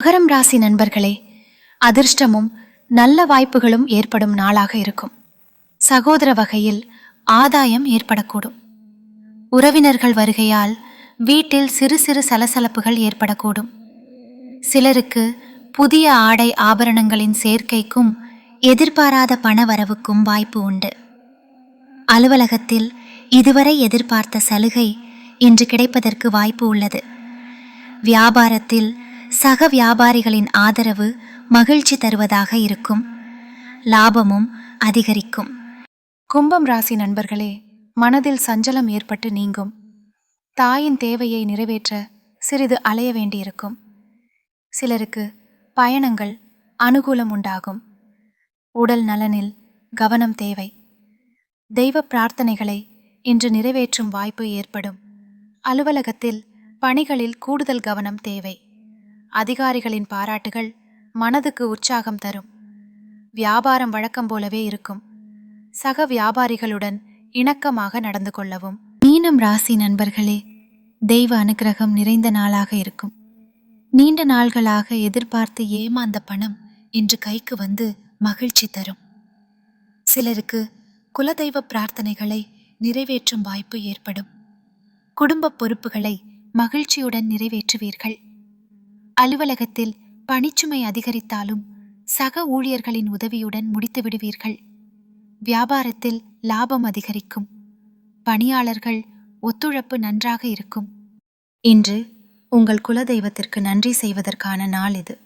மகரம் ராசி நண்பர்களே, அதிர்ஷ்டமும் நல்ல வாய்ப்புகளும் ஏற்படும் நாளாக இருக்கும். சகோதர வகையில் ஆதாயம் ஏற்படக்கூடும். உறவினர்கள் வருகையால் வீட்டில் சிறு சிறு சலசலப்புகள் ஏற்படக்கூடும். சிலருக்கு புதிய ஆடை ஆபரணங்களின் சேர்க்கைக்கும் எதிர்பாராத பண வரவுக்கும் வாய்ப்பு உண்டு. அலுவலகத்தில் இதுவரை எதிர்பார்த்த சலுகை இன்று கிடைப்பதற்கு வாய்ப்பு உள்ளது. வியாபாரத்தில் சக வியாபாரிகளின் ஆதரவு மகிழ்ச்சி தருவதாக இருக்கும். லாபமும் அதிகரிக்கும். கும்பம் ராசி நண்பர்களே, மனதில் சஞ்சலம் ஏற்பட்டு நீங்கும். தாயின் தேவையை நிறைவேற்ற சிறிது அலைய வேண்டியிருக்கும். சிலருக்கு பயணங்கள் அனுகூலம் உண்டாகும். உடல் நலனில் கவனம் தேவை. தெய்வ பிரார்த்தனைகளை இன்று நிறைவேற்றும் வாய்ப்பு ஏற்படும். அலுவலகத்தில் பணிகளில் கூடுதல் கவனம் தேவை. அதிகாரிகளின் பாராட்டுகள் மனதுக்கு உற்சாகம் தரும். வியாபாரம் வழக்கம் போலவே இருக்கும். சக வியாபாரிகளுடன் இணக்கமாக நடந்து கொள்ளவும். மீனம் ராசி நண்பர்களே, தெய்வ அனுக்கிரகம் நிறைந்த நாளாக இருக்கும். நீண்ட நாள்களாக எதிர்பார்த்து ஏமாந்த பணம் இன்று கைக்கு வந்து மகிழ்ச்சி தரும். சிலருக்கு குலதெய்வ பிரார்த்தனைகளை நிறைவேற்றும் வாய்ப்பு ஏற்படும். குடும்ப பொறுப்புகளை மகிழ்ச்சியுடன் நிறைவேற்றுவீர்கள். அலுவலகத்தில் பணிச்சுமை அதிகரித்தாலும் சக ஊழியர்களின் உதவியுடன் முடித்து விடுவீர்கள். வியாபாரத்தில் லாபம் அதிகரிக்கும். பணியாளர்கள் ஒத்துழைப்பு நன்றாக இருக்கும். இன்று உங்கள் குலதெய்வத்திற்கு நன்றி செய்வதற்கான நாள் இது.